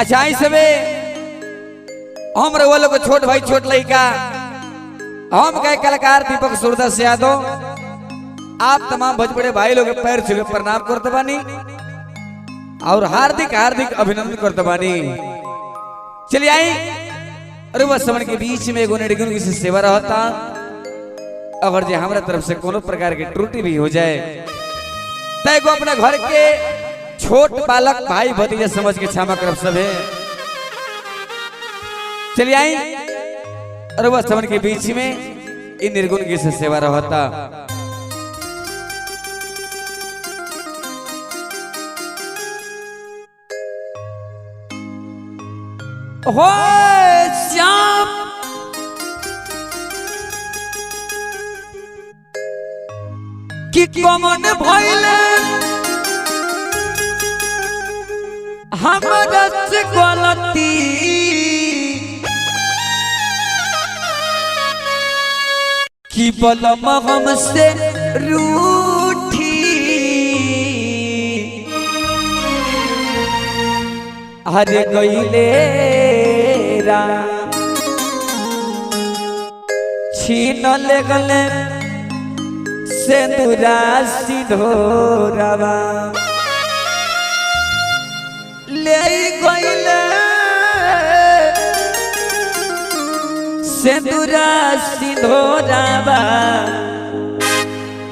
अच्छा सबे हम रउआ लोग छोट भाई छोट लड़का हम गए कलाकार दीपक सूरदास यादव आप तमाम भोजपुरी भाई लोग पैर छुके प्रणाम करते बानी और हार्दिक हार्दिक अभिनंदन करते बानी। चलिए आई रउआ समन के बीच में एगो नेड़गुन की सेवा रहता। अगर जे हमारा तरफ से कोनो प्रकार की त्रुटि भी हो जाए तय को अपने घर के छोट बालक भाई भतीजा समझ के क्षमा करब सभे। चलिए आई रउआ समन के बीच में इन निर्गुण की सेवा रहता। हो श्याम कि कमन भइले हमरा से गलती कि बलम हमसे रूठी हरे गईले छीन ले गले सेंदूरा सिंधोरावा ले गईले सेंदूरा सिंधोरावा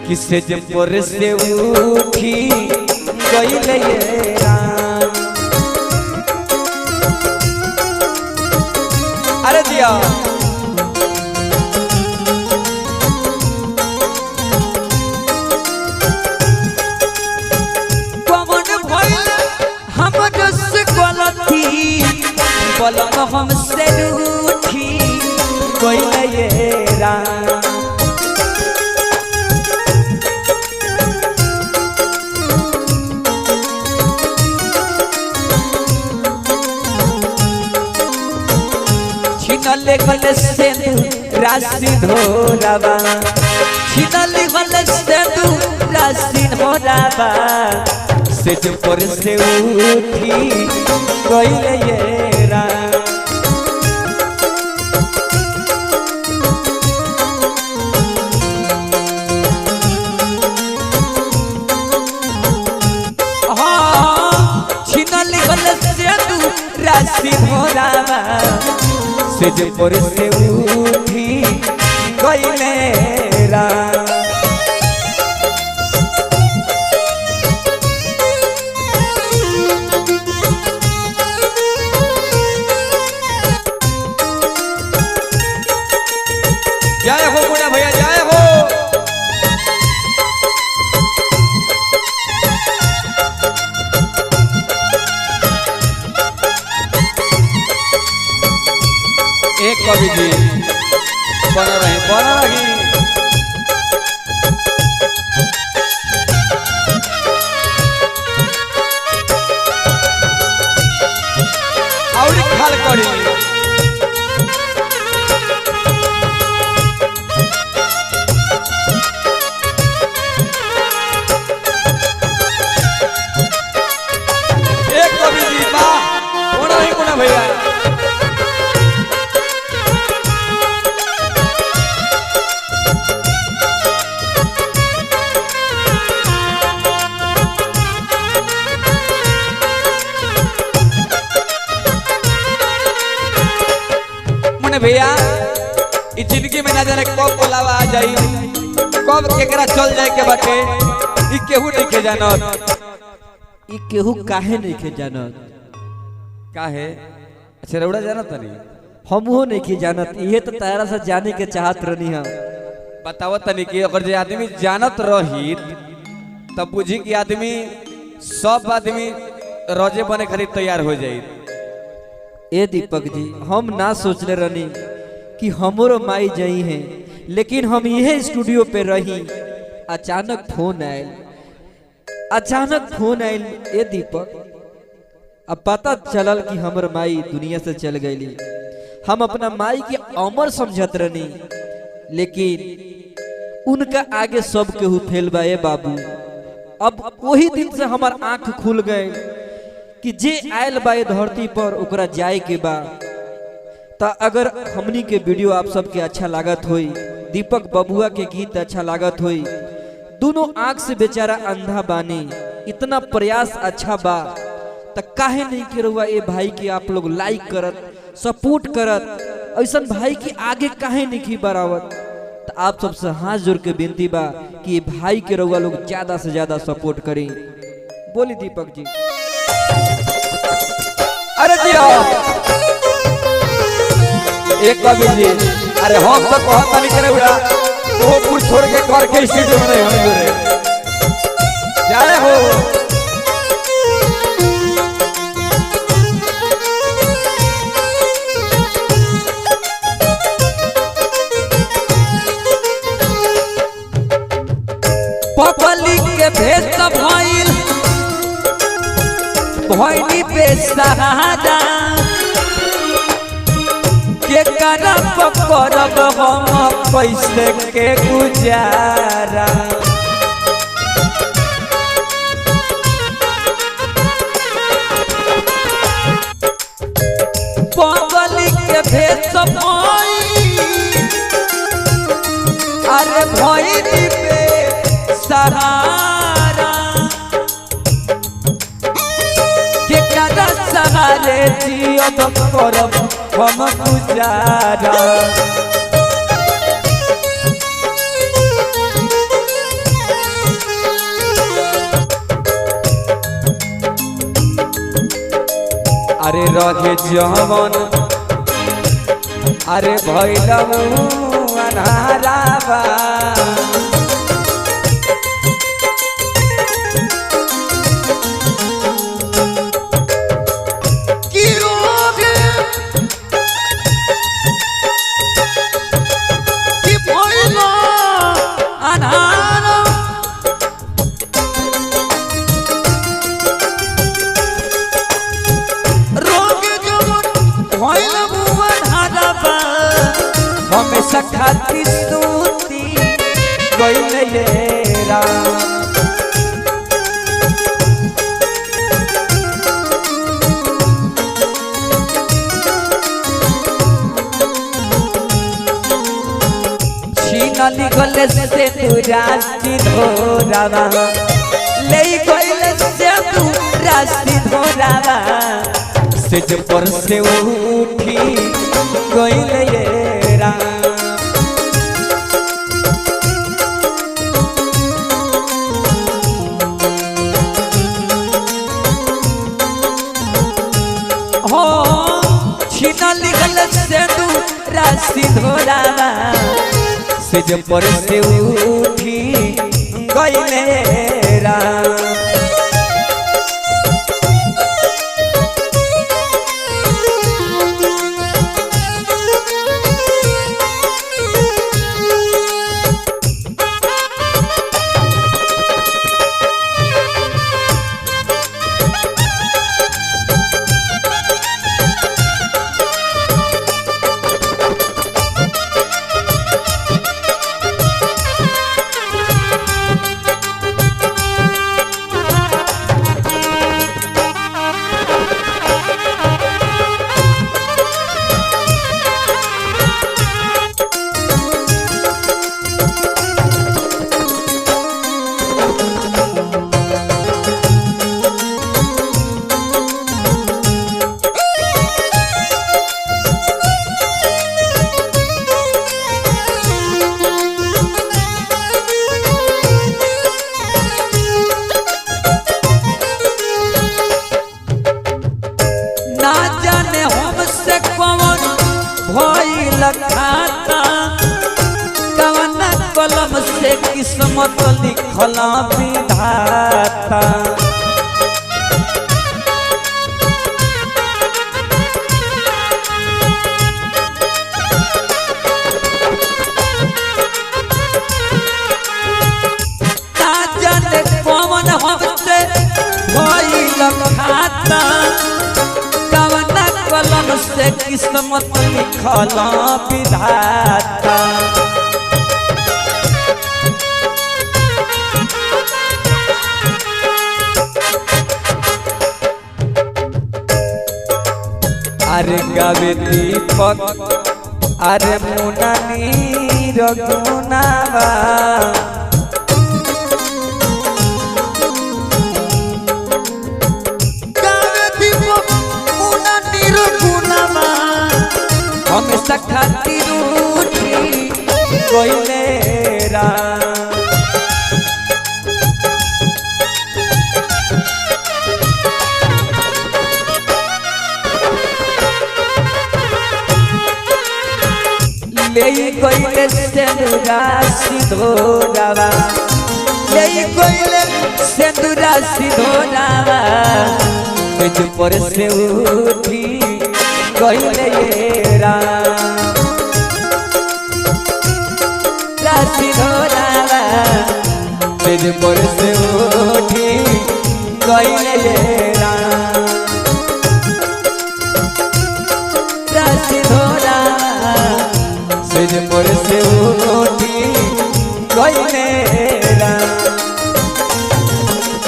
किसे जब पर से उठी गईले अरे दिया बलम हमसे रूठी गईले छिनले गले सेंदूरा सिंधोरावा छिनले गले सेंदूरा सिंधोरावा से जो पर से उठी गईले सिंधोरावा से जो पर से उठी गईले जय हो मुन्ना भैया जय हो। एक कवि जी बना रही और खाल करी एक कवि जी बा बना रही मुन्ना भैया भैया इस जिंदगी में ना जाने कब बुलावा आ जाई कब केकरा चल जाए के बाटे ई केहू नहीं के जानत ई केहू काहे नहीं के जानत काहे। अच्छा रउड़ा जानत नहीं हमहू नहीं के जानत ये तो तारा से जाने के चाहत रहनी हम बताओ तनी कि अगर जे आदमी जानत रही तब बुझी कि आदमी सब आदमी रोजे बने खातिर तैयार हो जाई। ए दीपक जी हम ना सोचले रहनी कि हमरो माई जाई हैं लेकिन हम यह स्टूडियो पे रही अचानक फोन आयल ए दीपक अब पता चलल कि हमर माई दुनिया से चल गई। हम अपना माई के अमर समझत रहनी लेकिन उनका आगे सब केहू फेल बा बाबू। अब वही दिन से हमार आंख खुल गए कि जे आयल बा ये धरती पर ओकरा जाए के बा। ता अगर हमनी के वीडियो आप सबके अच्छा लागत होई, दीपक बबुआ के गीत अच्छा लागत होई, दोनों आंख से बेचारा अंधा बानी, इतना प्रयास अच्छा बा, त काहे नहीं के रहुआ ये भाई की आप लोग लाइक करत, सपोर्ट करत, ऐसा भाई की आगे काहे नहीं की बढ़ावत। तो आप सबसे हाथ जोड़ के विनती बा कि ये भाई के रहुआ लोग ज्यादा से ज्यादा सपोर्ट करें। बोली दीपक जी। अरे जी एक कबीर जी, अरे हम तो कहता नहीं करे उड़ा वो पुर छोड़ के कर के स्टूडियो में नहीं होने रे जाए हो। पब्लिक के भेष भइल भइनी पे सहारा के करब करब हम पैसे के गुजारा। पब्लिक के भेष भइल अरे भइनी पे सहारा के करब सहारे जियब करब हम गुजारा। अरे रहे जवन अरे भैलऊ अनहारावा हमेशा खाती सूती गइले ये राम। छीना निकले से तू रास्ती धोरावा ले गइले से तू रास्ती धोरावा सेज पर से उठी गइले ये राम। हो छीना निकल से तू रास्ती धोरावा सेज पर से उठी गइले राम। ना जाने हमसे कौन भइल खाता कवन कलम से किस्मत लिखला विधाता। ना जाने कौन हमसे भइल खाता कलम से किस्मत लिखला विधाता। अरे गावे दीपक अरे मुना नीर गुनावा गावे दीपक मुना नीर गुनावा हमेशा खातिर उठी कोइले राम ले कोइले सेंदूरा सिधोरावा ले कोइले सेंदूरा सिधोरावा तुझ पर से उठी कोइले राम सिधोरावा तुझ पर से उठी कोइले राम सिधोरावा तुझ पर से उठी कोइले राम।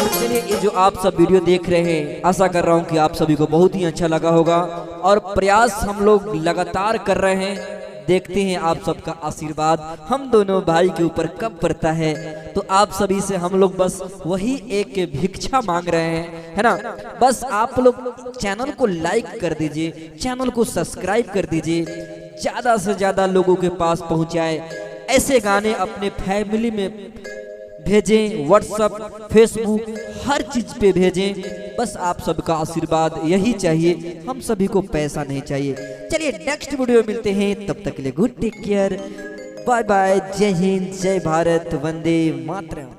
चलिए, ये जो आप सब वीडियो देख रहे हैं, आशा कर रहा हूँ कि आप सभी को बहुत ही अच्छा लगा होगा और प्रयास हम लोग लगातार कर रहे हैं। देखते हैं आप सबका आशीर्वाद हम दोनों भाई के ऊपर कब पड़ता है। तो आप सभी से हम लोग बस वही एक भिक्षा मांग रहे हैं, है ना। बस आप लोग चैनल को लाइक कर दीजिए, चैनल को सब्सक्राइब कर दीजिए, ज्यादा से ज्यादा लोगों के पास पहुंचाए। ऐसे गाने अपने फैमिली में भेजें, व्हाट्सएप फेसबुक हर चीज पे भेजें। बस आप सबका आशीर्वाद यही चाहिए, हम सभी को पैसा नहीं चाहिए। चलिए नेक्स्ट वीडियो में मिलते हैं, तब तक के लिए good take care, bye bye, जय हिंद, जय भारत, वंदे मातरम।